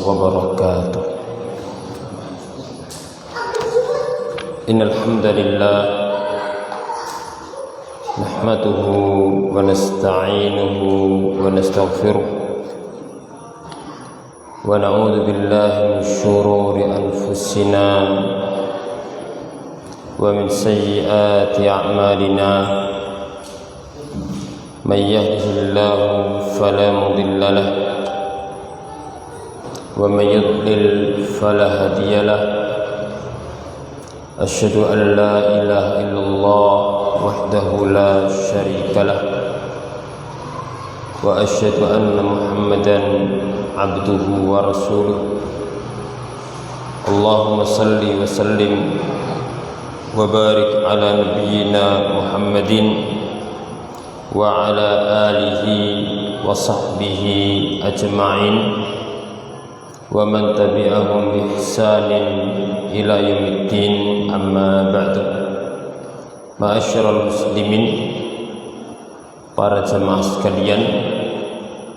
وبركاته. إن الحمد لله نحمده ونستعينه ونستغفره ونعوذ بالله من شرور أنفسنا ومن سيئات أعمالنا. من يهده الله فلا مضل له ومن يضلل فلا هادي له. أشهد أن لا إله إلا الله وحده لا شريك له وأشهد أن محمدا عبده ورسوله. اللهم صل وسلم وبارك على نبينا محمد وعلى آله وصحبه أجمعين ومن تبعهم بإحسان إلى يوم الدين. أما بعد. Ma'asyiral muslimin, para jemaah sekalian,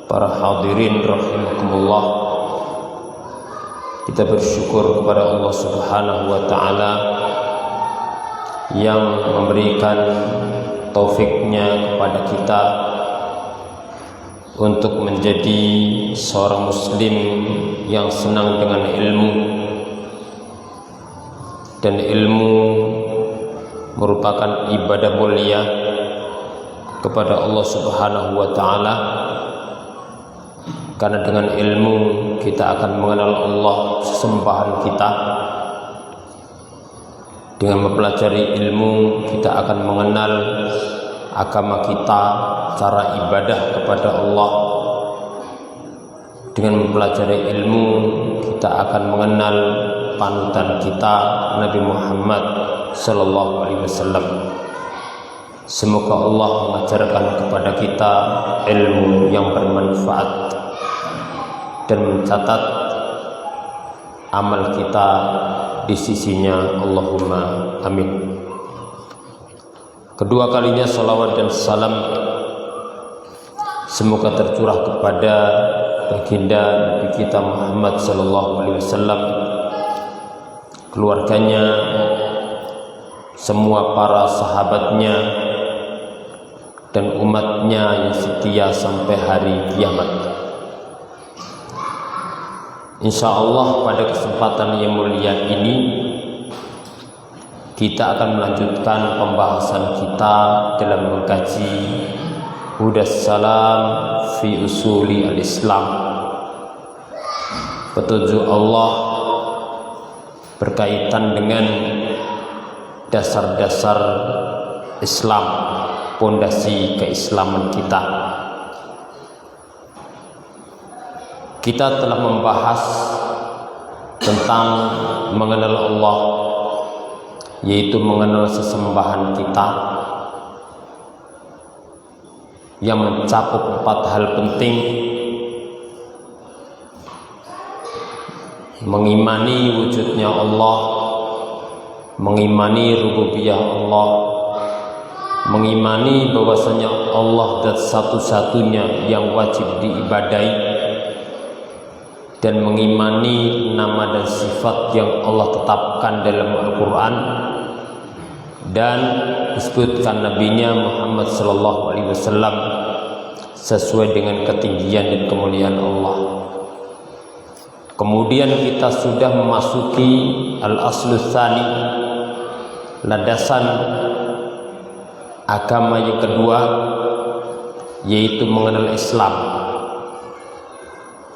para hadirin rahimakumullah, kita bersyukur kepada Allah Subhanahu wa taala yang memberikan taufiknya kepada kita untuk menjadi seorang muslim yang senang dengan ilmu, dan ilmu merupakan ibadah mulia kepada Allah Subhanahu wa taala, karena dengan ilmu kita akan mengenal Allah sesembahan kita. Dengan mempelajari ilmu kita akan mengenal agama kita, cara ibadah kepada Allah. Dengan mempelajari ilmu kita akan mengenal panutan kita, Nabi Muhammad sallallahu alaihi wasallam. Semoga Allah mengajarkan kepada kita ilmu yang bermanfaat dan mencatat amal kita di sisinya. Allahumma amin. Kedua kalinya salawat dan salam semoga tercurah kepada baginda Nabi kita Muhammad sallallahu alaihi wasallam, keluarganya, semua para sahabatnya, dan umatnya yang setia sampai hari kiamat. Insyaallah pada kesempatan yang mulia ini kita akan melanjutkan pembahasan kita dalam mengkaji Hudas Salam fi Usuli al-Islam, petunjuk Allah berkaitan dengan dasar-dasar Islam, pondasi keislaman kita. Kita telah membahas tentang mengenal Allah, yaitu mengenal sesembahan kita, yang mencakup 4 hal penting: mengimani wujudnya Allah, mengimani rububiyah Allah, mengimani bahwasanya Allah zat satu-satunya yang wajib diibadahi, dan mengimani nama dan sifat yang Allah tetapkan dalam Al-Quran dan disebutkan nabinya Muhammad sallallahu alaihi wasallam sesuai dengan ketinggian dan kemuliaan Allah. Kemudian kita sudah memasuki al-aslu tsani, landasan agama yang kedua, yaitu mengenal Islam,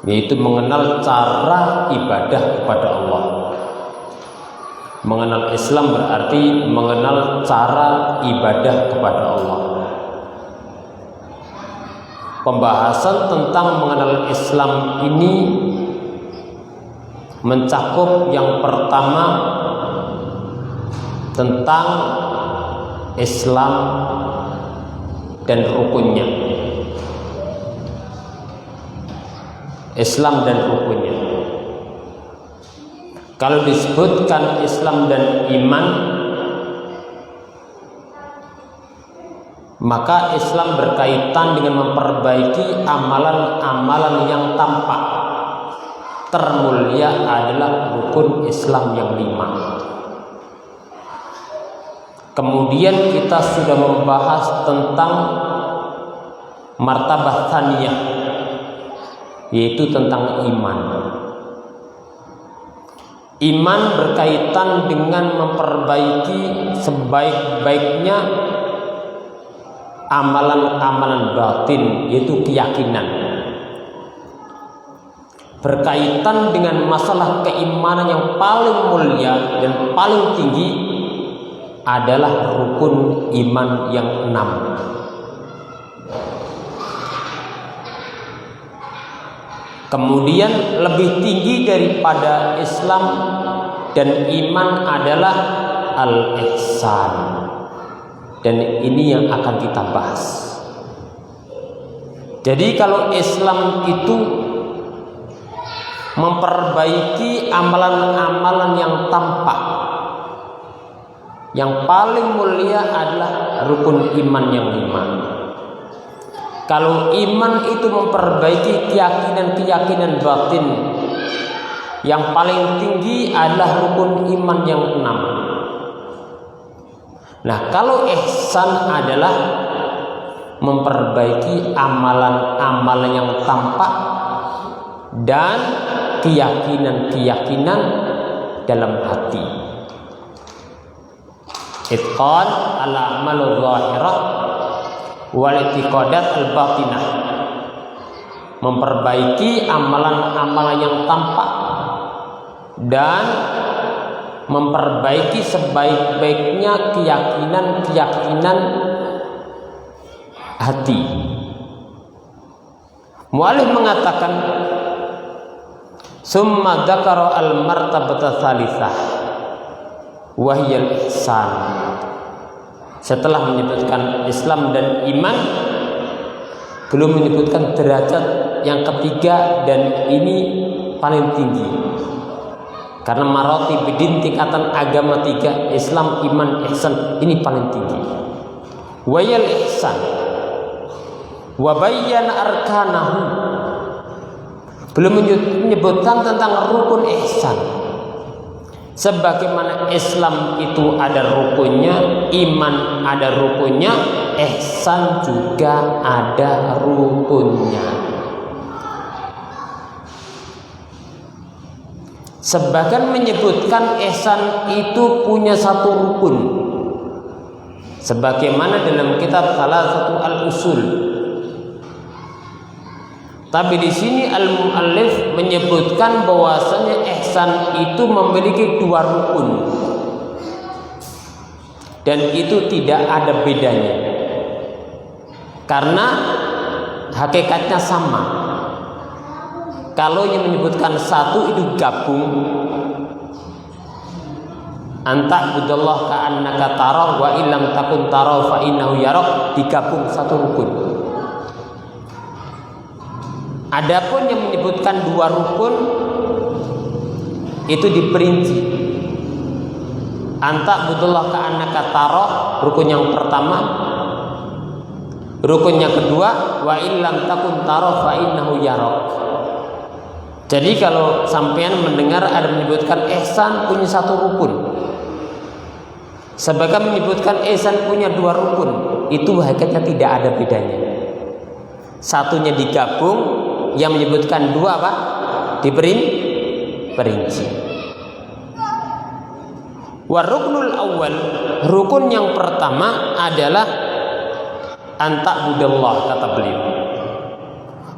yaitu mengenal cara ibadah kepada Allah. Mengenal Islam berarti mengenal cara ibadah kepada Allah. Pembahasan tentang mengenal Islam ini mencakup yang pertama tentang Islam dan rukunnya. Islam dan rukunnya. Kalau disebutkan Islam dan iman, maka Islam berkaitan dengan memperbaiki amalan-amalan yang tampak, termulia adalah rukun Islam yang 5. Kemudian kita sudah membahas tentang martabah tsaniyah, yaitu tentang iman. Iman berkaitan dengan memperbaiki sebaik-baiknya amalan-amalan batin, yaitu keyakinan. Berkaitan dengan masalah keimanan yang paling mulia dan paling tinggi adalah rukun iman yang 6. Kemudian lebih tinggi daripada Islam dan iman adalah al-ihsan. Dan ini yang akan kita bahas. Jadi kalau Islam itu memperbaiki amalan-amalan yang tampak, yang paling mulia adalah rukun iman yang 5. Kalau iman itu memperbaiki keyakinan-keyakinan batin, yang paling tinggi adalah rukun iman yang 6. Nah, kalau ihsan adalah memperbaiki amalan-amalan yang tampak dan keyakinan-keyakinan dalam hati. Itqan al-a'malul zahirah wal i'tiqadat al-batinah. Memperbaiki amalan-amalan yang tampak dan memperbaiki sebaik-baiknya keyakinan-keyakinan hati. Mu'allif mengatakan summa dzakara al-martabata tsalitsah wa hiya al-ihsan. Setelah menyebutkan Islam dan iman, belum menyebutkan derajat yang ketiga, dan ini paling tinggi. Karena maratibud-din, tingkatan agama 3, Islam, iman, ihsan, ini paling tinggi. Wa yal ihsan wa bayyana arkanahu. Belum menyebutkan tentang rukun ihsan. Sebagaimana Islam itu ada rukunnya, iman ada rukunnya, ihsan juga ada rukunnya. Sebagian menyebutkan ihsan itu punya satu rukun, sebagaimana dalam kitab Salasatu al-Usul. Tapi di sini al-muallif menyebutkan bahwasanya ihsan itu memiliki 2 rukun, dan itu tidak ada bedanya, karena hakikatnya sama. Kalau yang menyebutkan satu itu gabung, anta budallah ka'annaka tarah wa illam takun tarah fa innahu yarak, digabung satu rukun. Adapun yang menyebutkan 2 rukun itu diperinci. Anta budallah ka'annaka tarah, rukun yang pertama. Rukun yang kedua, wa illam takun tarah fa innahu yarak. Jadi kalau sampean mendengar ada menyebutkan ihsan punya satu rukun, sebagai menyebutkan ihsan punya 2 rukun, itu hakikatnya tidak ada bedanya. Satunya digabung, yang menyebutkan 2 apa? Diperinci. Waruknul awal, rukun yang pertama adalah anta budallah, kata beliau.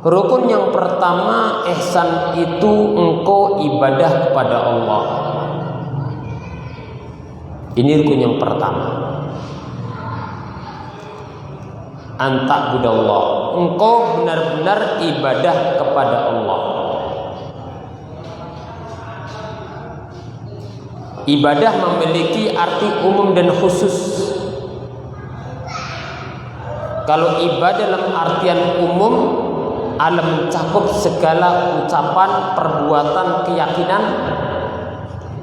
Rukun yang pertama ihsan itu engkau ibadah kepada Allah. Ini rukun yang pertama. Anta budallah, engkau benar-benar ibadah kepada Allah. Ibadah memiliki arti umum dan khusus. Kalau ibadah dalam artian umum, mencakup segala ucapan, perbuatan, keyakinan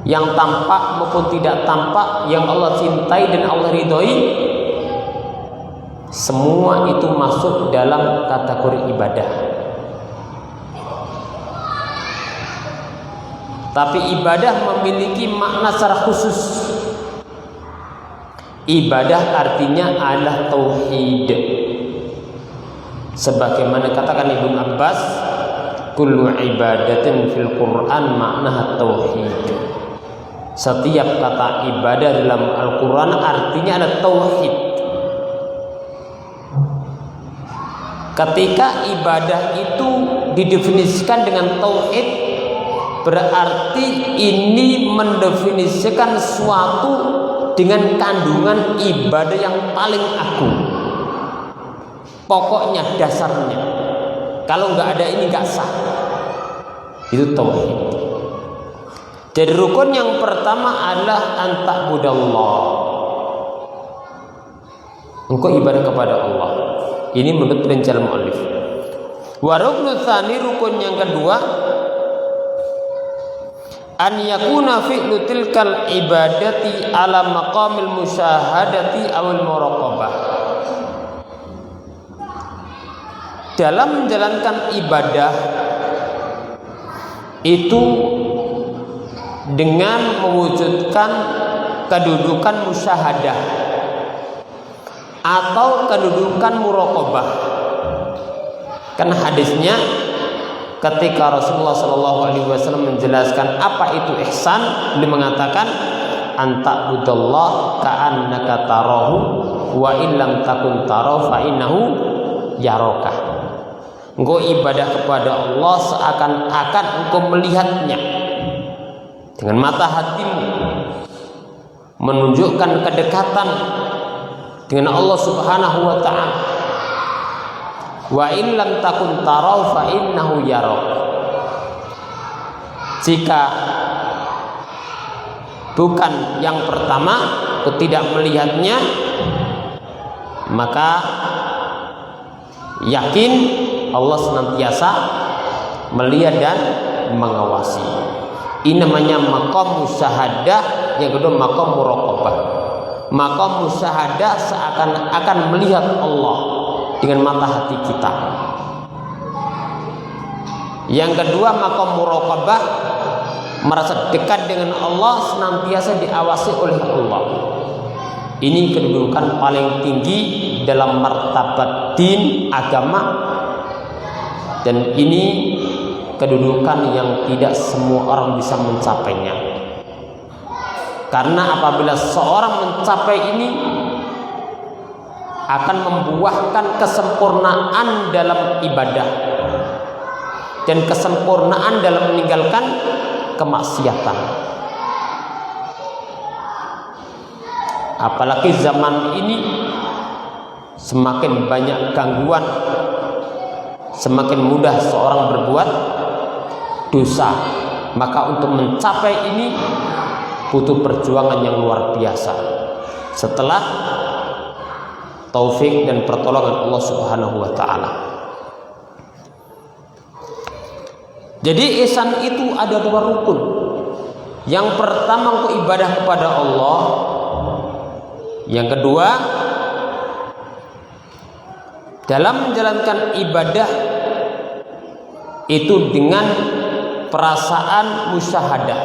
yang tampak maupun tidak tampak, yang Allah cintai dan Allah ridhoi, semua itu masuk dalam kategori ibadah. Tapi ibadah memiliki makna secara khusus. Ibadah artinya adalah tauhid. Sebagaimana katakan Ibnu Abbas, kullu ibadatin fil Qur'an maknaha tauhid. Setiap kata ibadah dalam Al-Qur'an artinya adalah tauhid. Ketika ibadah itu didefinisikan dengan tauhid, berarti ini mendefinisikan suatu dengan kandungan ibadah yang paling agung. Pokoknya dasarnya, kalau nggak ada ini nggak sah. Itu tauhid. Jadi rukun yang pertama adalah anta'budallah. Engkau ibadah kepada Allah. Ini menurut rincian mu'allif. Wa ruknu tsani, rukun yang kedua, an yakuna fi'lu tilkal ibadati ala maqamil musyahadati awil muraqabah. Dalam menjalankan ibadah itu dengan mewujudkan kedudukan musyahadah atau kedudukan muraqabah. Karena hadisnya ketika Rasulullah SAW menjelaskan apa itu ihsan, beliau mengatakan anta'budallah ka'annaka tarahu wa illam takun tarahu fa innahu yaraka. Engkau ibadah kepada Allah seakan-akan engkau melihatnya dengan mata hatimu, menunjukkan kedekatan dengan Allah Subhanahu wa ta'ala. Wa in lam takun tarahu fa innahu yarak. Jika bukan yang pertama, aku tidak melihatnya, maka yakin Allah senantiasa melihat dan mengawasi. Ini namanya maqam musyahadah. Yang kedua maqam muraqabah. Maqam musyahadah seakan-akan melihat Allah dengan mata hati kita. Yang kedua maqam muraqabah, merasa dekat dengan Allah, senantiasa diawasi oleh Allah. Ini kedudukan paling tinggi dalam martabat din, agama. Dan ini kedudukan yang tidak semua orang bisa mencapainya. Karena apabila seorang mencapai ini, akan membuahkan kesempurnaan dalam ibadah dan kesempurnaan dalam meninggalkan kemaksiatan. Apalagi zaman ini semakin banyak gangguan, semakin mudah seorang berbuat dosa. Maka untuk mencapai ini butuh perjuangan yang luar biasa. Setelah taufik dan pertolongan Allah Subhanahu wa ta'ala. Jadi ihsan itu ada dua rukun. Yang pertama engkau ibadah kepada Allah. Yang kedua, dalam menjalankan ibadah itu dengan perasaan musyahadah.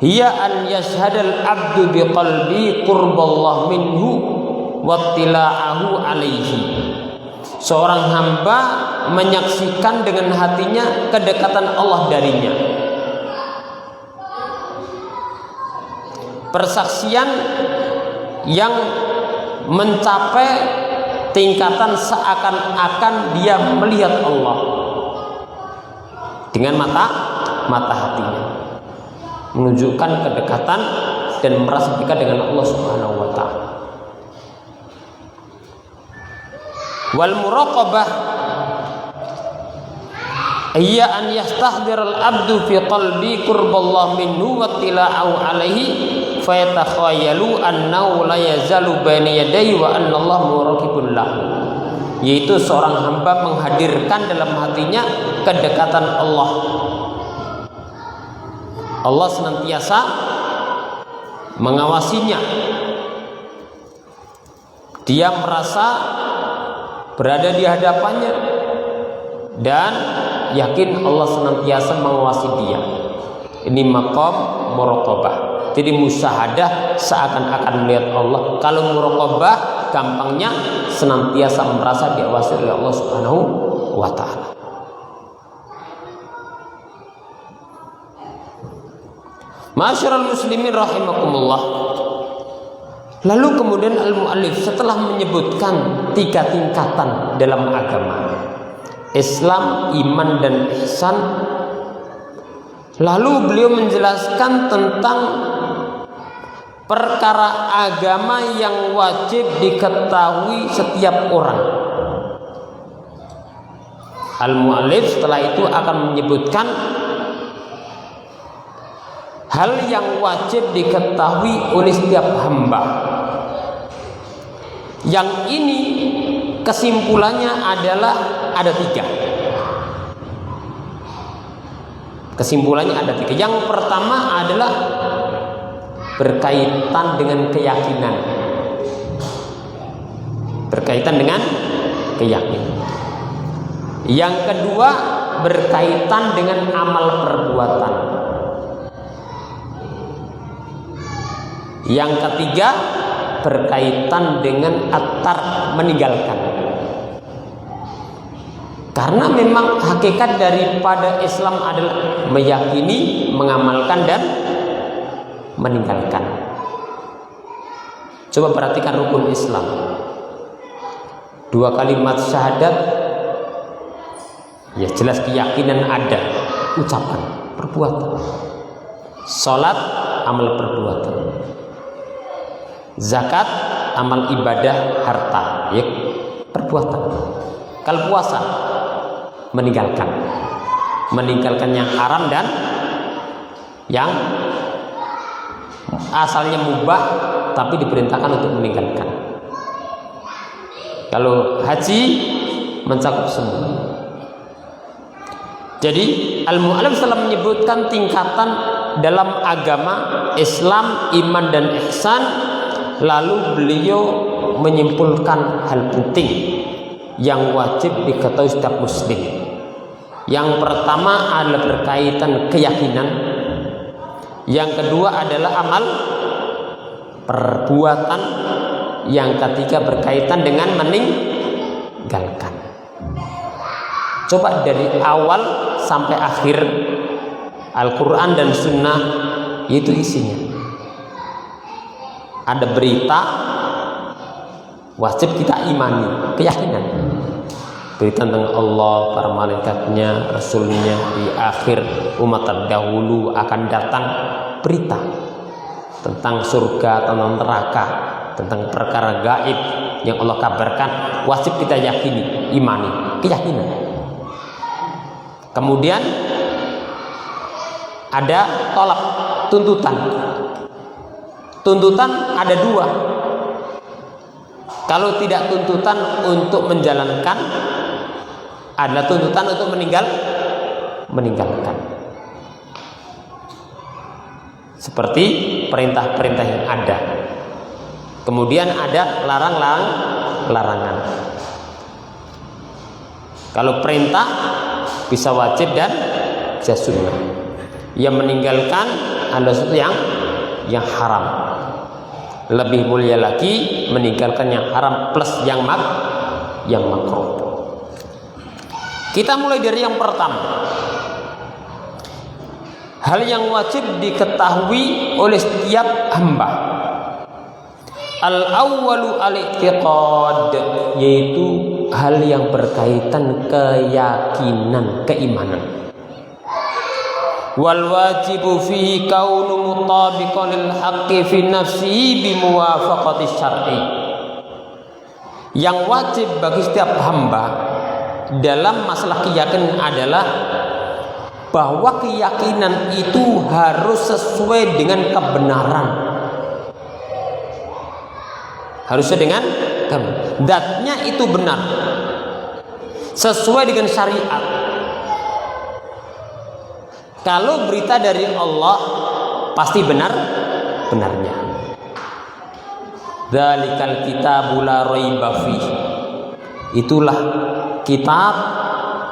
Hiya an yashhadal abdu biqalbi qurballah minhu wattila'ahu alaihi. Seorang hamba menyaksikan dengan hatinya kedekatan Allah darinya. Persaksian yang mencapai tingkatan seakan-akan dia melihat Allah dengan mata hatinya, menunjukkan kedekatan dan merasa dekat dengan Allah Subhanahu wa ta'ala. Wal muraqabah hiya an yastahdir al abdu fi qalbi qurballah minhu wa tila'u alaihi fayatakhayalu annahu la yazalu baina yadayhi wa anna Allah muraqibun lahu. Yaitu seorang hamba menghadirkan dalam hatinya kedekatan Allah. Allah senantiasa mengawasinya. Dia merasa berada di hadapannya dan yakin Allah senantiasa mengawasi dia. Ini maqam muraqabah. Jadi musyahadah seakan-akan melihat Allah. Kalau muraqabah gampangnya senantiasa merasa diawasi oleh Allah Subhanahu wa taala. Ma'asyiral muslimin rahimakumullah. Lalu kemudian al-mu'allif setelah menyebutkan 3 tingkatan dalam agama, Islam, iman, dan ihsan, lalu beliau menjelaskan tentang perkara agama yang wajib diketahui setiap orang. Al-mu'allif setelah itu akan menyebutkan hal yang wajib diketahui oleh setiap hamba. Yang ini kesimpulannya adalah ada 3. Kesimpulannya ada 3. Yang pertama adalah berkaitan dengan keyakinan. Berkaitan dengan keyakinan. Yang kedua berkaitan dengan amal perbuatan. Yang ketiga berkaitan dengan at-tark, meninggalkan. Karena memang hakikat daripada Islam adalah meyakini, mengamalkan, dan meninggalkan. Coba perhatikan rukun Islam. 2 kalimat syahadat, ya jelas keyakinan ada, ucapan, perbuatan. Salat, amal perbuatan. Zakat, amal ibadah, harta, ya perbuatan. Kalau puasa, meninggalkan yang haram dan yang asalnya mubah tapi diperintahkan untuk meninggalkan. Kalau haji mencakup semua. Jadi al-mu'allif telah menyebutkan tingkatan dalam agama Islam, iman, dan ihsan. Lalu beliau menyimpulkan hal penting yang wajib diketahui setiap muslim. Yang pertama adalah berkaitan keyakinan. Yang kedua adalah amal perbuatan. Yang ketiga berkaitan dengan meninggalkan. Coba dari awal sampai akhir Al-Quran dan Sunnah itu isinya. Ada berita wajib kita imani, keyakinan. Berita tentang Allah, para malaikatnya, rasulnya, di akhir umat terdahulu akan datang berita tentang surga, tentang neraka, tentang perkara gaib yang Allah kabarkan, wajib kita yakini, imani, keyakinan. Kemudian ada tolak, tuntutan. Tuntutan ada 2. Kalau tidak tuntutan untuk menjalankan, adalah tuntutan untuk meninggalkan. Seperti perintah-perintah yang ada. Kemudian ada larangan. Kalau perintah bisa wajib dan bisa sunnah. Yang meninggalkan adalah sesuatu yang haram. Lebih mulia lagi meninggalkan yang haram plus yang makruh. Kita mulai dari yang pertama. Hal yang wajib diketahui oleh setiap hamba. Al-awwalu al-i'tiqad, yaitu hal yang berkaitan keyakinan, keimanan. Wal wajibu fihi kaunu mutabiqan lil haqqi fi nafsihi bi muwafaqati syar'i. Yang wajib bagi setiap hamba dalam masalah keyakinan adalah bahwa keyakinan itu harus sesuai dengan kebenaran. Harusnya dengan zatnya itu benar, sesuai dengan syariat. Kalau berita dari Allah pasti benarnya. Dzalikal kitabu la raiba fihi. Itulah kitab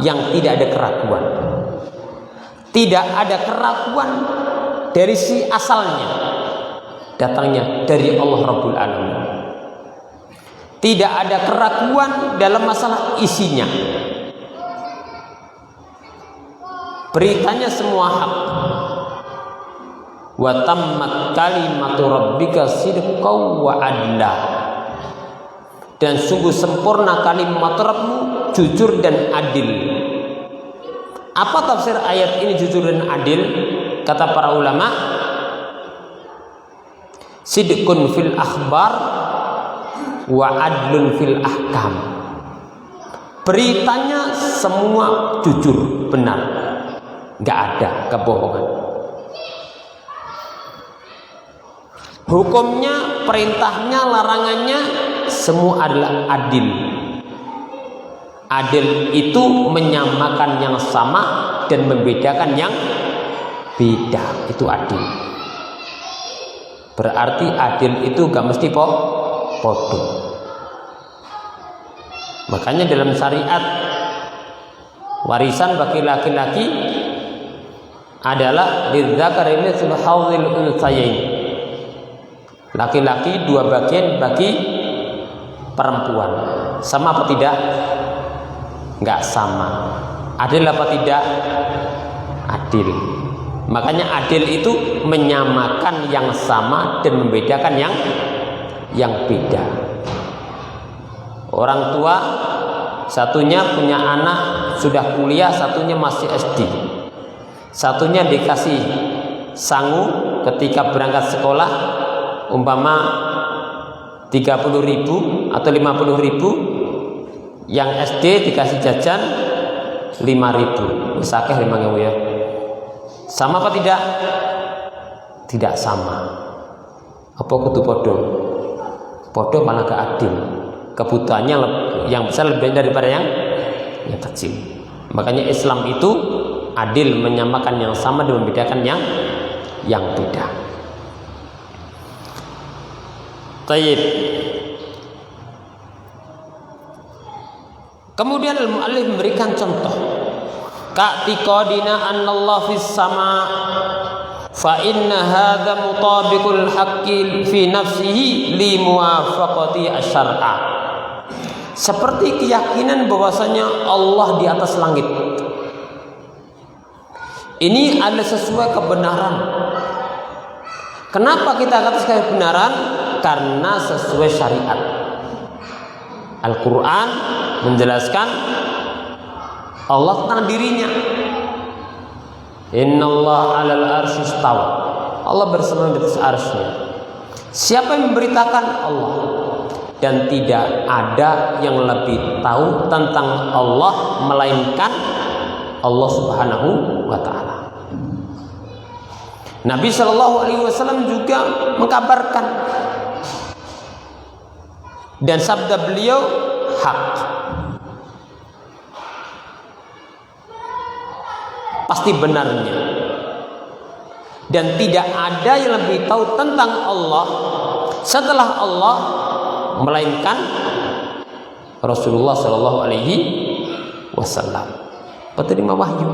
yang tidak ada keraguan. Tidak ada keraguan dari si asalnya, datangnya dari Allah Rabbul Alamin. Tidak ada keraguan dalam masalah isinya. Beritanya semua hak. Wa tammat kalimatu rabbika sidqan wa adla. Dan sungguh sempurna kalimat Rabbmu, jujur dan adil. Apa tafsir ayat ini jujur dan adil? Kata para ulama, sidqun fil akhbar wa adlun fil ahkam. Beritanya semua jujur, benar, nggak ada kebohongan. Hukumnya, perintahnya, larangannya semua adalah adil. Adil itu menyamakan yang sama dan membedakan yang beda. Itu adil. Berarti adil itu gak mesti podo. Makanya dalam syariat warisan bagi laki-laki adalah lidzakari mithlu hadzil unthayain. Laki-laki 2 bagian bagi perempuan. Sama apa tidak? Enggak sama. Adil apa tidak? Adil. Makanya adil itu menyamakan yang sama dan membedakan yang beda. Orang tua satunya punya anak sudah kuliah, satunya masih SD. Satunya dikasih sangu ketika berangkat sekolah umpama 30.000 atau 50.000. Yang SD dikasih jajan 5.000, sakeh 5.000 ya. Sama apa tidak? Tidak sama. Apa kudu podo? Podo malah gak adil. Kebutuhannya yang besar lebih daripada yang kecil. Makanya Islam itu adil, menyamakan yang sama dan membedakan yang beda. Tayyib. Kemudian al-mu'allif memberikan contoh. Ka'tiqadina annallah fis sama fa inna hadza mutabiqul haqqi fi nafsihi li muwafaqati asy-syar'a. Seperti keyakinan bahwasanya Allah di atas langit. Ini adalah sesuai kebenaran. Kenapa kita katakan kebenaran? Karena sesuai syariat. Al-Quran menjelaskan Allah tentang dirinya. Innallaha 'alal arsy istawa. Allah bersama di atas arsy-Nya. Siapa yang memberitakan? Allah. Dan tidak ada yang lebih tahu tentang Allah melainkan Allah Subhanahu wa taala. Nabi sallallahu alaihi wasallam juga mengkabarkan, dan sabda beliau hak, pasti benarnya, dan tidak ada yang lebih tahu tentang Allah setelah Allah melainkan Rasulullah sallallahu alaihi wasallam. Penerima wahyu.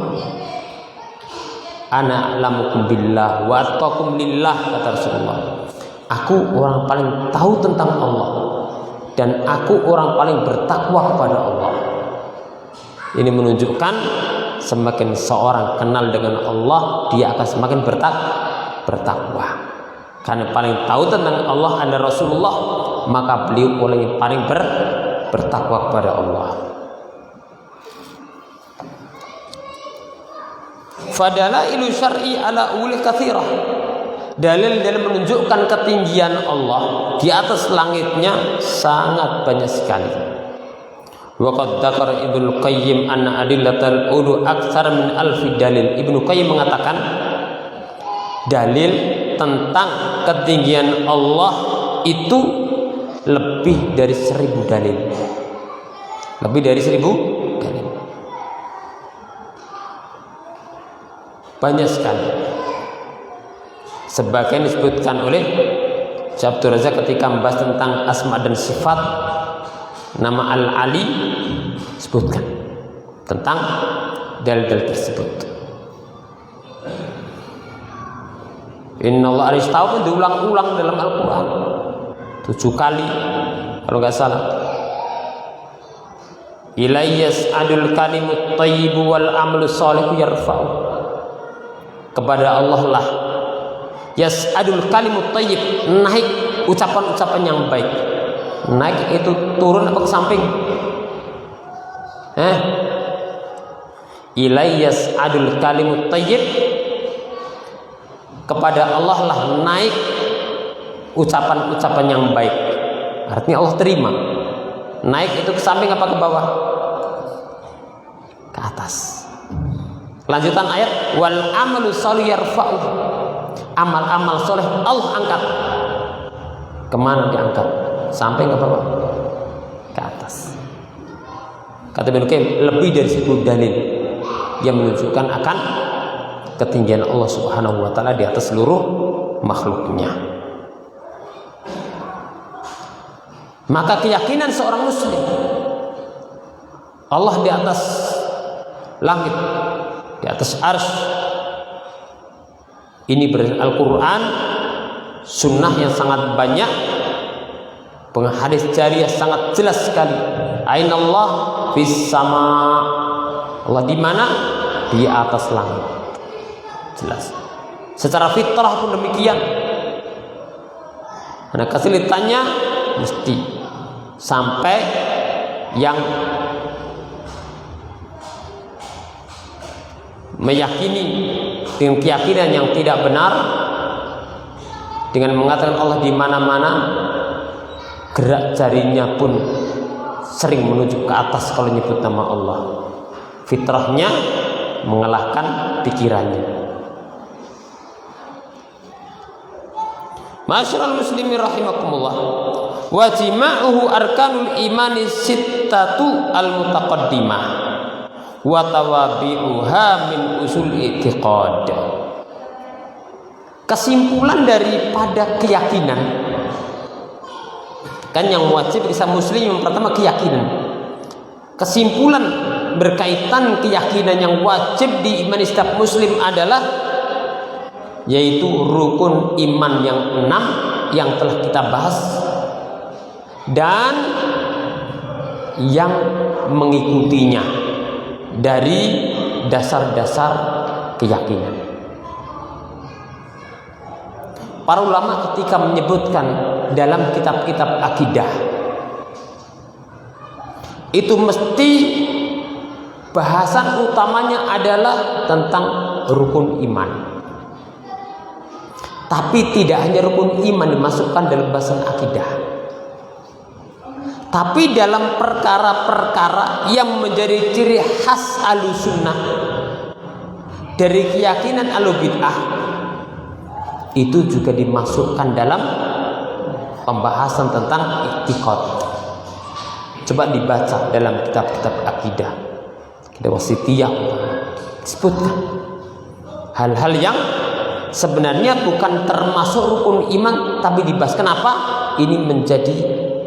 Ana a'lamukum billah wa atqakum lillah, kata Rasulullah. Aku orang paling tahu tentang Allah dan aku orang paling bertakwa kepada Allah. Ini menunjukkan semakin seorang kenal dengan Allah, dia akan semakin bertakwa. Karena paling tahu tentang Allah adalah Rasulullah, maka beliau orang yang paling bertakwa kepada Allah. Fadalailu syar'i ala uli katsirah. Dalil dalam menunjukkan ketinggian Allah di atas langitnya sangat banyak sekali. Wa qad dzakara Ibnu Qayyim anna adillatal ulu aktsar min alfi dalil. Ibnu Qayyim mengatakan dalil tentang ketinggian Allah itu lebih dari 1000 dalil. Lebih dari 1000 dalil. Banyak sekali. Sebagian disebutkan oleh Syekh Abdul Razak ketika membahas tentang asma dan sifat. Nama Al-Ali sebutkan. tentang dalil-dalil tersebut. Innallaha al-istawa diulang-ulang dalam Al-Quran 7 kali kalau nggak salah. Ilayyas adul kalimut thayyibu wal amalu sholihu yarfa'u. Kepada Allah lah yas'adul kalimut thayyib, naik ucapan-ucapan yang baik. Naik itu turun apa ke samping? Ilayyas adul kalimut thayyib, kepada Allah lah naik ucapan-ucapan yang baik. Artinya Allah terima. Naik itu ke samping apa ke bawah? Ke atas. Lanjutan ayat, wal amalu sholih yarfa'u. Amal-amal soleh Allah angkat. Kemana diangkat? Sampai ke bawah? Ke atas. Kata Ibnu Qayyim, lebih dari 10 dalil yang menunjukkan akan ketinggian Allah Subhanahu wa taala di atas seluruh makhluknya. Maka keyakinan seorang muslim Allah di atas langit, di atas arsy, ini berdasarkan Al-Quran, sunnah yang sangat banyak, hadis jariyah sangat jelas sekali. Aina Allah fis sama. Allah di mana? Di atas langit. Jelas. Secara fitrah pun demikian. Karena kesulitannya mesti sampai yang meyakini dengan keyakinan yang tidak benar dengan mengatakan Allah di mana-mana, gerak jarinya pun sering menuju ke atas kalau nyebut nama Allah. Fitrahnya mengalahkan pikirannya. Masyarul muslimin rahimakumullah, wa jima'uhu arkanul imani sittatu al-mutaqaddimah wa tawabi'uha min usul i'tiqad. Kesimpulan daripada keyakinan, kan yang wajib bisa muslim yang pertama keyakinan. Kesimpulan berkaitan keyakinan yang wajib diimani setiap muslim adalah yaitu rukun iman yang 6 yang telah kita bahas dan yang mengikutinya dari dasar-dasar keyakinan. Para ulama ketika menyebutkan dalam kitab-kitab akidah itu mesti bahasan utamanya adalah tentang rukun iman. Tapi tidak hanya rukun iman dimasukkan dalam bahasan akidah, tapi dalam perkara-perkara yang menjadi ciri khas Ahlussunnah dari keyakinan Ahlubid'ah itu juga dimasukkan dalam pembahasan tentang i'tiqad. Coba dibaca dalam kitab-kitab akidah, kitab wasitiyah, disebutkan hal-hal yang sebenarnya bukan termasuk rukun iman tapi dibahas. Kenapa? Ini menjadi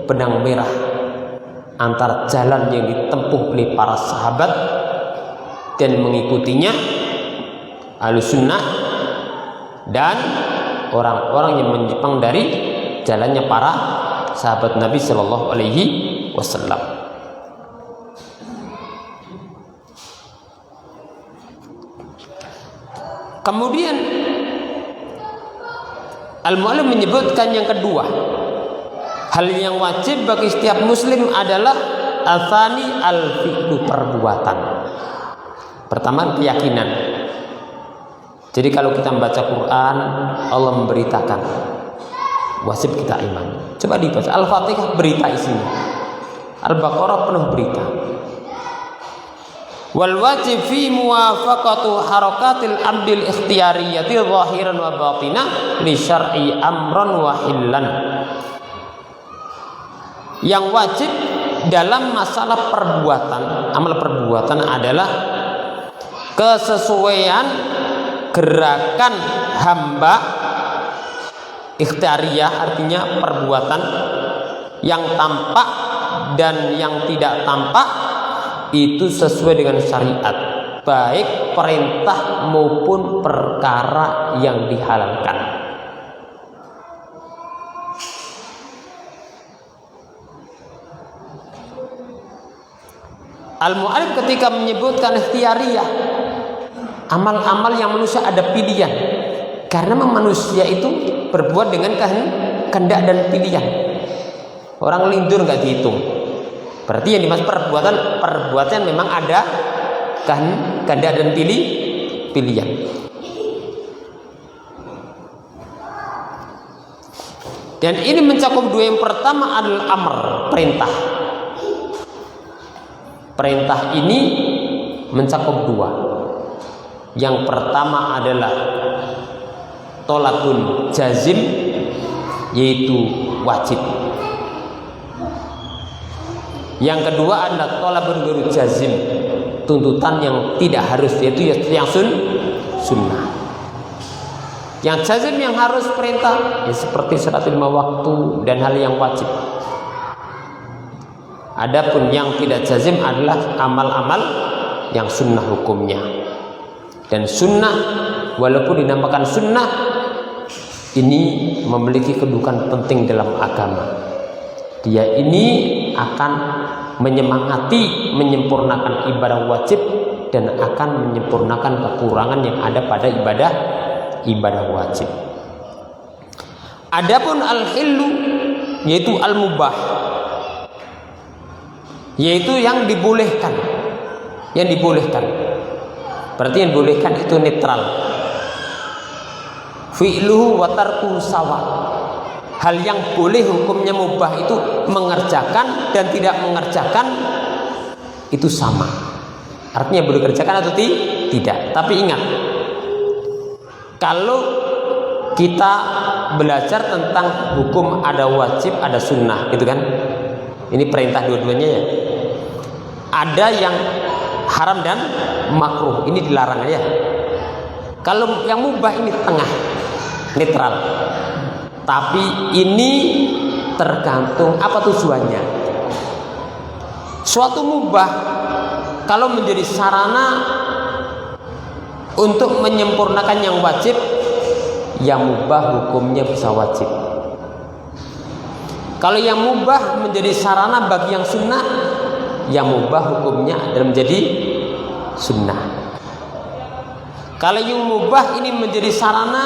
benang merah antara jalan yang ditempuh oleh para sahabat dan mengikutinya Ahlussunnah dan orang-orang yang menyimpang dari jalannya para sahabat Nabi Shallallahu Alaihi Wasallam. Kemudian Al-Mu'allim menyebutkan yang kedua, hal yang wajib bagi setiap muslim adalah al-thani al-fi'lu, perbuatan. Pertama keyakinan. Jadi kalau kita membaca Quran, Allah memberitakan wajib kita iman. Coba dibaca Al-Fatihah, berita isinya. Al-Baqarah penuh berita. Wal wajib fi muwafaqatu harakatil abdil ikhtiyariyati zahiran wa batinah li syar'i amran wa hillan. Yang wajib dalam masalah perbuatan, amal perbuatan adalah kesesuaian gerakan hamba ikhtiyariyah, artinya perbuatan yang tampak dan yang tidak tampak itu sesuai dengan syariat, baik perintah maupun perkara yang dihalalkan. Al-Mu'allif ketika menyebutkan ikhtiyariyah, amal-amal yang manusia ada pilihan, karena manusia itu berbuat dengan kehendak dan pilihan. Orang lindur nggak dihitung. Berarti yang dimaksud perbuatan memang ada kehendak dan pilihan. Dan ini mencakup dua. Yang pertama adalah amr, perintah. Perintah ini mencakup dua. Yang pertama adalah tolabun jazim, yaitu wajib. Yang kedua adalah tolabun ghairu jazim, tuntutan yang tidak harus, yaitu yang sunnah. Yang jazim yang harus perintah, ya seperti salat 5 waktu dan hal yang wajib. Adapun yang tidak jazim adalah amal-amal yang sunnah hukumnya. Dan sunnah, walaupun dinamakan sunnah, ini memiliki kedudukan penting dalam agama. Dia ini akan menyemangati, menyempurnakan ibadah wajib, dan akan menyempurnakan kekurangan yang ada pada ibadah wajib. Adapun al-hillu, yaitu al-mubah, yaitu yang dibolehkan. Yang dibolehkan, berarti yang dibolehkan itu netral. Fi'luhu wa tarkuhu sawa. Hal yang boleh hukumnya mubah itu mengerjakan dan tidak mengerjakan itu sama. Artinya boleh kerjakan atau tidak. Tapi ingat, kalau kita belajar tentang hukum ada wajib, ada sunnah, gitu kan? Ini perintah dua-duanya ya. Ada yang haram dan makruh, ini dilarang ya. Kalau yang mubah ini tengah, netral. Tapi ini tergantung apa tujuannya. Suatu mubah kalau menjadi sarana untuk menyempurnakan yang wajib, yang mubah hukumnya bisa wajib. Kalau yang mubah menjadi sarana bagi yang sunnah, yang mubah hukumnya adalah menjadi sunnah. Kalau yang mubah ini menjadi sarana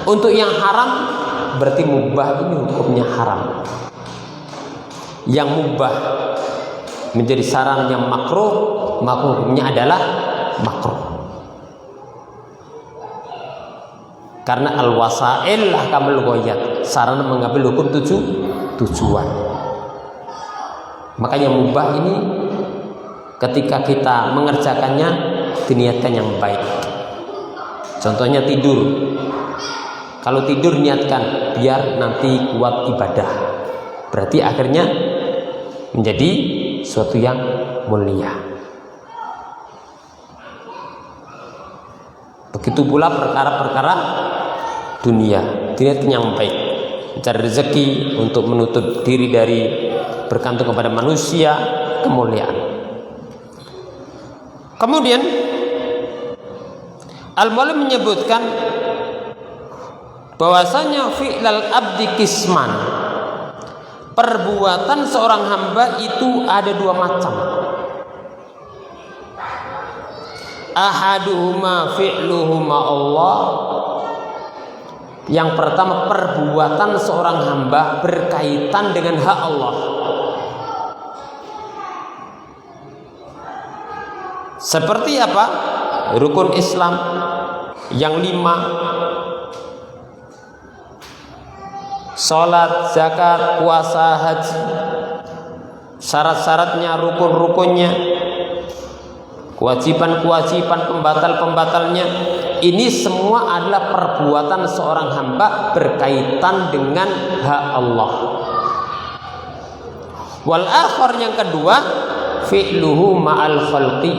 untuk yang haram, berarti mubah ini hukumnya haram. Yang mubah menjadi sarana yang makruh, maka hukumnya adalah makruh. Karena al-wasail ahkamul ghayat, sarana mengambil hukum tujuan. Makanya mubah ini ketika kita mengerjakannya diniatkan yang baik. Contohnya tidur. Kalau tidur niatkan biar nanti kuat ibadah, berarti akhirnya menjadi suatu yang mulia. Begitu pula perkara-perkara dunia, diniatkan yang baik, mencari rezeki untuk menutup diri dari bergantung kepada manusia, kemuliaan. Kemudian Al-Mu'allif menyebutkan bahwasanya fi'lal abdi kisman, perbuatan seorang hamba itu ada dua macam. Ahaduhuma fi'luhuma Allah. Yang pertama, perbuatan seorang hamba berkaitan dengan hak Allah. Seperti apa? Rukun Islam yang 5, salat, zakat, puasa, haji, syarat-syaratnya, rukun-rukunnya, kewajiban-kewajiban, pembatal-pembatalnya. Ini semua adalah perbuatan seorang hamba berkaitan dengan hak Allah. Wal akhar, yang kedua, fi'luhu ma'al khalqi,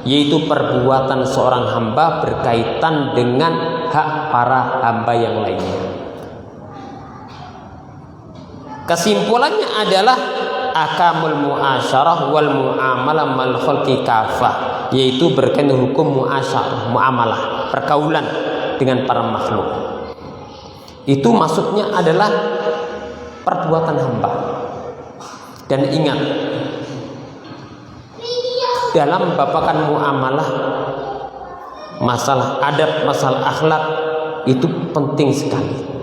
yaitu perbuatan seorang hamba berkaitan dengan hak para hamba yang lainnya. Kesimpulannya adalah akamul muasyarah wal muamalah mal khalqi kafah, yaitu berkaitan hukum muasyarah, muamalah, pergaulan dengan para makhluk. Itu maksudnya adalah perbuatan hamba. Dan ingat, dalam membabakan muamalah, masalah adab, masalah akhlak itu penting sekali.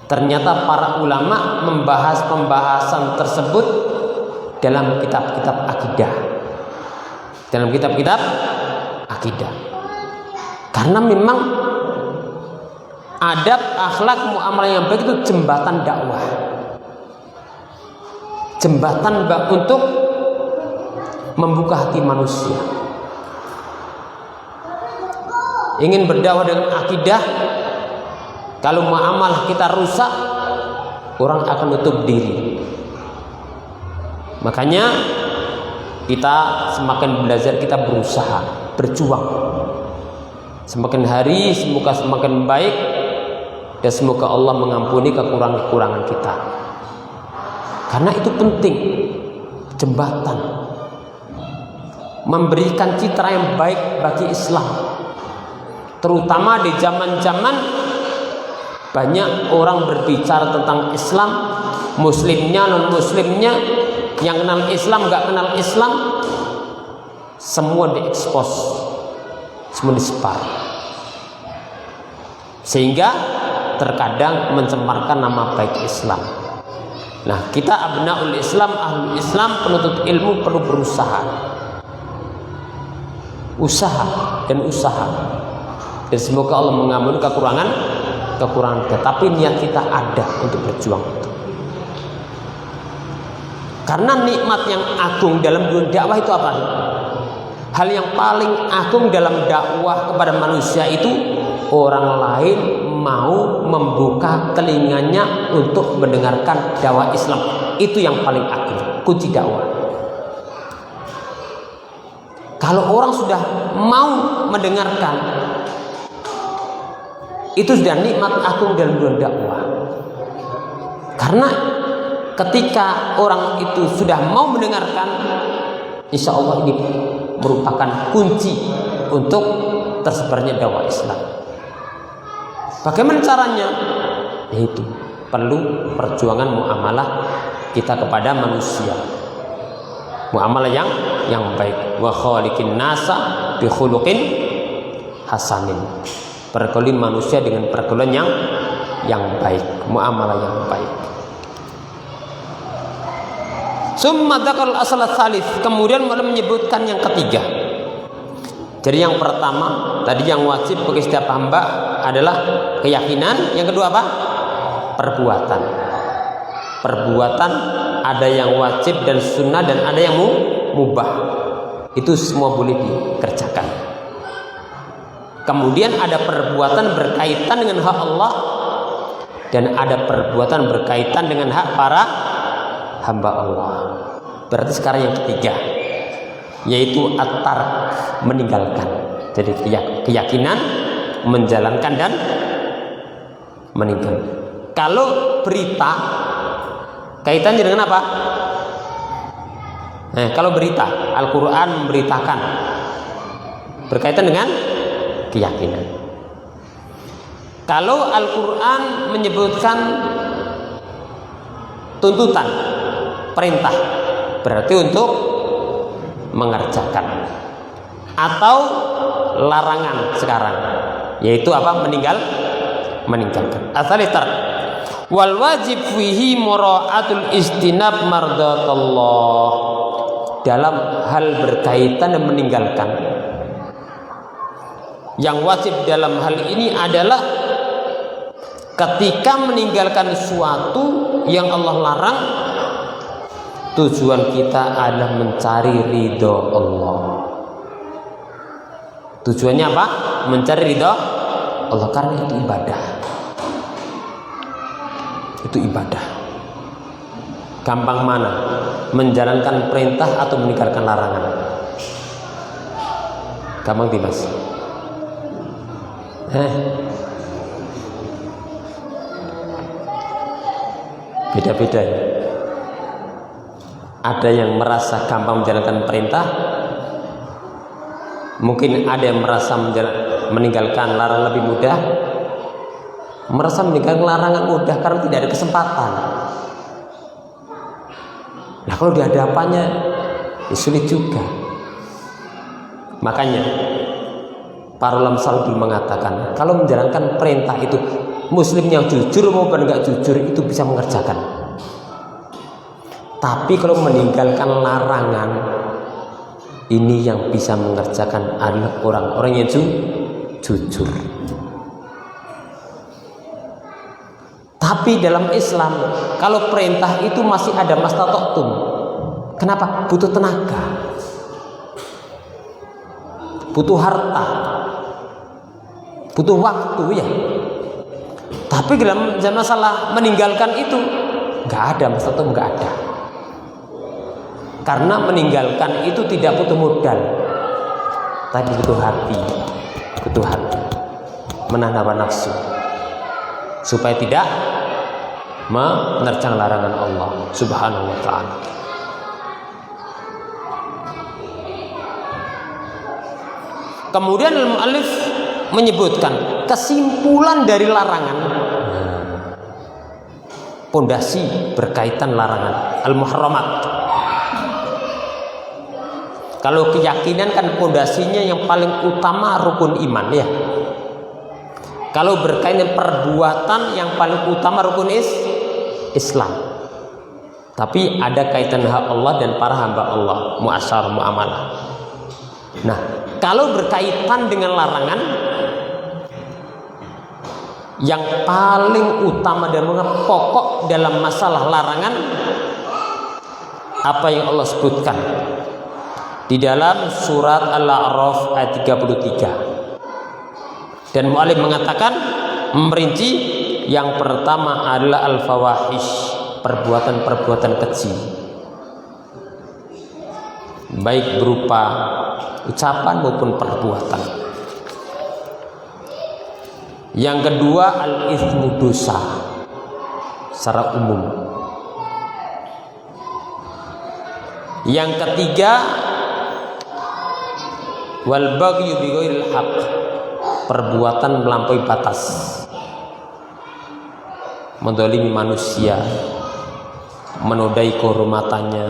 Ternyata para ulama membahas pembahasan tersebut dalam kitab-kitab akidah. Dalam kitab-kitab akidah. Karena memang adab, akhlak, muamalah yang baik itu jembatan dakwah. Jembatan untuk membuka hati manusia. Ingin berdakwah dengan akidah, kalau muamalah kita rusak, orang akan nutup diri. Makanya kita semakin belajar, kita berusaha, berjuang. Semakin hari semoga semakin baik, dan semoga Allah mengampuni kekurangan-kekurangan kita. Karena itu penting, jembatan memberikan citra yang baik bagi Islam. Terutama di zaman-zaman banyak orang berbicara tentang Islam, muslimnya, non-muslimnya, yang kenal Islam, nggak kenal Islam, semua diekspos, semua disebar, sehingga terkadang mencemarkan nama baik Islam. Nah, kita abnaul Islam, ahlul Islam, penuntut ilmu perlu berusaha, dan usaha. Dan semoga Allah mengampuni kekurangan kita. Tapi niat kita ada untuk berjuang itu. Karena nikmat yang agung dalam dakwah itu apa? Hal yang paling agung dalam dakwah kepada manusia itu orang lain mau membuka telinganya untuk mendengarkan dakwah Islam. Itu yang paling agung, kunci dakwah. Kalau orang sudah mau mendengarkan, itu sudah nikmat agung dalam dakwah. Karena ketika orang itu sudah mau mendengarkan, insya Allah ini merupakan kunci untuk tersebarnya dakwah Islam. Bagaimana caranya? Yaitu perlu perjuangan muamalah kita kepada manusia, muamalah yang baik. Wa khaliqin nasa bi khuluqin hasanin. Pergaulan manusia dengan pergaulan yang baik, muamalah yang baik. Summa dzakal asal tsalits, kemudian malah menyebutkan yang ketiga. Jadi yang pertama tadi yang wajib bagi setiap hamba adalah keyakinan, yang kedua apa? Perbuatan. Perbuatan ada yang wajib dan sunnah, dan ada yang mubah. Itu semua boleh dikerjakan. Kemudian ada perbuatan berkaitan dengan hak Allah, dan ada perbuatan berkaitan dengan hak para hamba Allah. Berarti sekarang yang ketiga, yaitu at-tark, meninggalkan. Jadi keyakinan, menjalankan, dan meninggalkan. Kalau berita kaitannya dengan apa? Kalau berita, Al-Quran memberitakan, berkaitan dengan keyakinan. Kalau Al-Quran menyebutkan tuntutan, perintah, berarti untuk mengerjakan. Atau larangan sekarang, yaitu apa? Meninggalkan. Asalitar wal wajib fihi mura'atul istinab mardatallah, dalam hal berkaitan dan meninggalkan. Yang wajib dalam hal ini adalah ketika meninggalkan sesuatu yang Allah larang, tujuan kita adalah mencari ridho Allah. Tujuannya apa? Mencari ridho Allah, karena itu ibadah. Itu ibadah. Gampang mana? Menjalankan perintah atau meninggalkan larangan? Gampang Dimas? Beda-beda ya. Ada yang merasa gampang menjalankan perintah, mungkin ada yang merasa meninggalkan larangan lebih mudah, merasa meninggalkan larangan mudah karena tidak ada kesempatan. Nah kalau di hadapannya ya sulit juga. Makanya para ulama salaf mengatakan kalau menjalankan perintah itu muslim yang jujur maupun enggak jujur itu bisa mengerjakan. Tapi kalau meninggalkan larangan, ini yang bisa mengerjakan adalah orang-orang yang jujur. Tapi dalam Islam, kalau perintah itu masih ada mastata'tum. Kenapa? Butuh tenaga, butuh harta, butuh waktu ya. Tapi dalam masalah meninggalkan itu nggak ada mastata'tum, nggak ada. Karena meninggalkan itu tidak butuh modal, tapi butuh hati, menahan hawa nafsu, supaya tidak menerjang larangan Allah Subhanahu wa ta'ala. Kemudian al-mu'allif menyebutkan kesimpulan dari larangan, pondasi berkaitan larangan al-muharramat. Kalau keyakinan kan pondasinya yang paling utama rukun iman ya. Kalau berkaitan perbuatan yang paling utama rukun Islam. Tapi ada kaitan hak Allah dan para hamba Allah, muasyarah muamalah. Nah, kalau berkaitan dengan larangan, yang paling utama dan pokok dalam masalah larangan apa yang Allah sebutkan di dalam surat Al-A'raf ayat 33. Dan mu'allif mengatakan memperinci yang pertama adalah al-fawahish, perbuatan-perbuatan kecil, baik berupa ucapan maupun perbuatan. Yang kedua al-itsmu, dosa secara umum. Yang ketiga wal baghyu bi ghairil haqq, perbuatan melampaui batas, mendolimi manusia, menodai kehormatannya,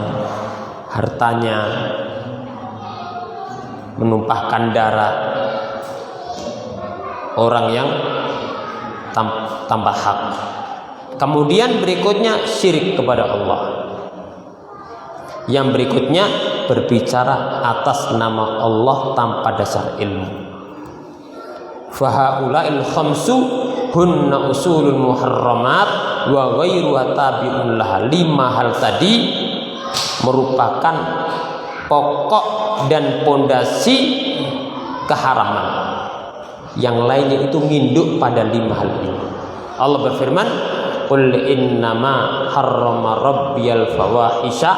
hartanya, menumpahkan darah orang yang tanpa hak. Kemudian berikutnya syirik kepada Allah. Yang berikutnya berbicara atas nama Allah tanpa dasar ilmu. Fahaula'il khamsu hunna usulul muharramat wa ghairuha tabi'un laha. 5 hal tadi merupakan pokok dan pondasi keharaman. Yang lainnya itu nginduk pada 5 hal ini. Allah berfirman, "Qul innama harrama rabbiyal fawahisha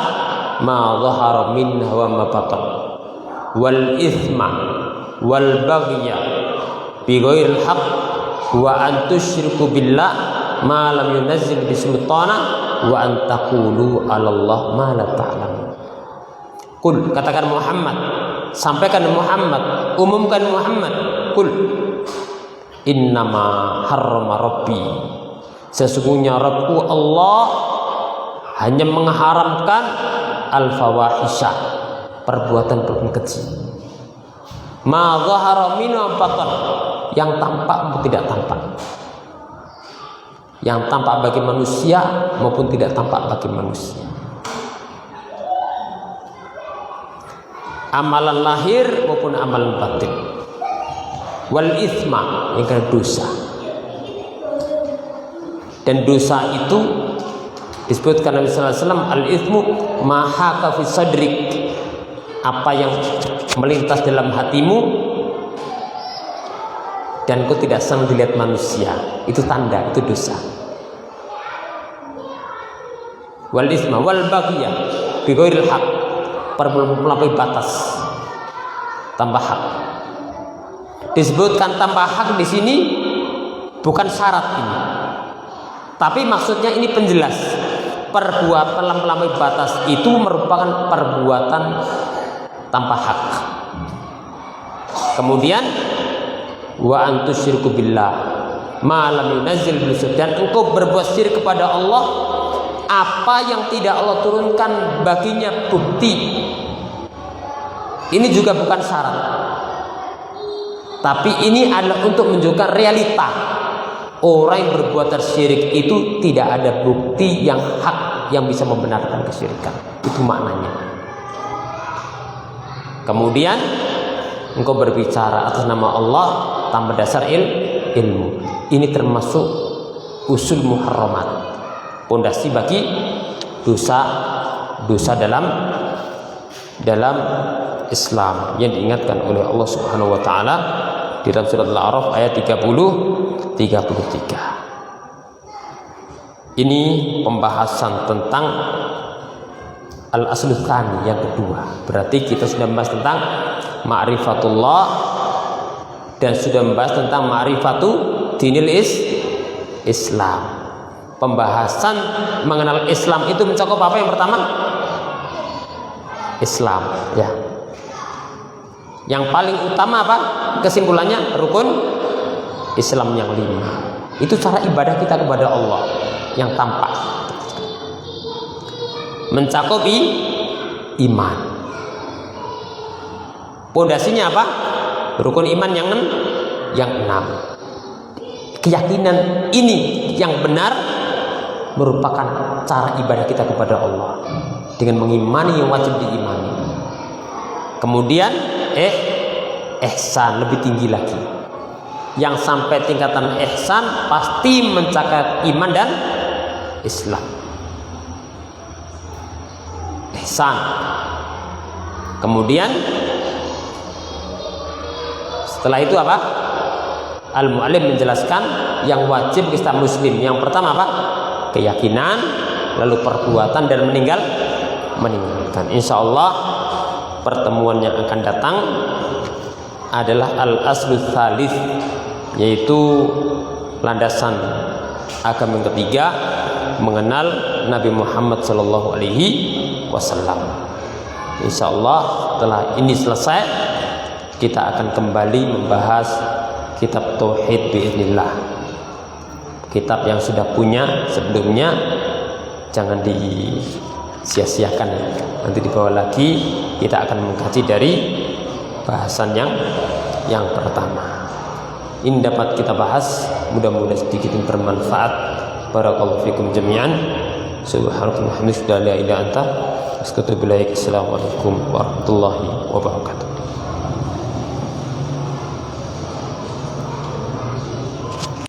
ma dhahara minha wa ma batan wal ithma wal baghya bi ghairil haqq wa an tusyriku billah ma lam yunzil bi sultana wa an taqulu 'ala Allah ma la ta'lamun." Qul, katakan Muhammad, sampaikan Muhammad, umumkan Muhammad, qul innama harrama rabbi, sesungguhnya Rabbku Allah hanya mengharamkan al-fawahisha, perbuatan-perbuatan kecil, ma dhahara minha batan, yang tampak maupun tidak tampak, yang tampak bagi manusia maupun tidak tampak bagi manusia, amalan lahir maupun amalan batin, wal ithma, yang kena dosa. Dan dosa itu disebutkan Nabi sallallahu alaihi wasallam, al-ithmu ma haka fi sadrik, apa yang melintas dalam hatimu dan kau tidak senang dilihat manusia, itu tanda, itu dosa. Wal ithma wal baghya bi ghairil haq, melampaui batas tanpa hak. Disebutkan tanpa hak di sini bukan syarat ini, tapi maksudnya ini penjelas. perbuatan melampaui batas itu merupakan perbuatan tanpa hak. Kemudian wa antusyriku billah ma lam yunzil bil dan engkau berbuat syirik kepada Allah apa yang tidak Allah turunkan baginya bukti. Ini juga bukan syarat, tapi ini adalah untuk menunjukkan realita. Orang yang berbuat syirik itu tidak ada bukti yang hak yang bisa membenarkan kesyirikan. Itu maknanya. Kemudian engkau berbicara atas nama Allah tanpa dasar ilmu. Ini termasuk usul muharramat, pondasi bagi dosa dalam Islam yang diingatkan oleh Allah Subhanahu wa taala di dalam surat Al-A'raf ayat 33. Ini pembahasan tentang al-aslu tsani yang kedua. Berarti kita sudah membahas tentang ma'rifatullah dan sudah membahas tentang ma'rifatu dinil Islam. Pembahasan mengenal Islam itu mencakup apa yang pertama? Islam, ya. Yang paling utama apa? Kesimpulannya rukun Islam yang 5. Itu cara ibadah kita kepada Allah yang tampak. Mencakup iman. Pondasinya apa? Rukun iman yang 6. Keyakinan ini yang benar merupakan cara ibadah kita kepada Allah dengan mengimani yang wajib diimani. Kemudian ihsan lebih tinggi lagi. Yang sampai tingkatan ihsan pasti mencakup iman dan Islam. Ihsan. Kemudian setelah itu apa? Al-Mu'allim menjelaskan yang wajib kita muslim. Yang pertama apa? Keyakinan, lalu perbuatan dan meninggalkan. Insya Allah pertemuan yang akan datang adalah al-aslu tsalits, yaitu landasan agama yang ketiga, mengenal Nabi Muhammad sallallahu alaihi wasallam. Insya Allah setelah ini selesai, kita akan kembali membahas kitab tauhid biiznillah. Kitab yang sudah punya sebelumnya jangan disia-siakan. Nanti dibawa lagi, kita akan mengkaji dari bahasan yang pertama. Ini dapat kita bahas, mudah-mudahan sedikit bermanfaat. Barakallahu fikum jami'an. Subhanallah hamdulillah la ilaha illa anta astaghfiruka wa atubu ilaik. Assalamualaikum warahmatullahi wabarakatuh.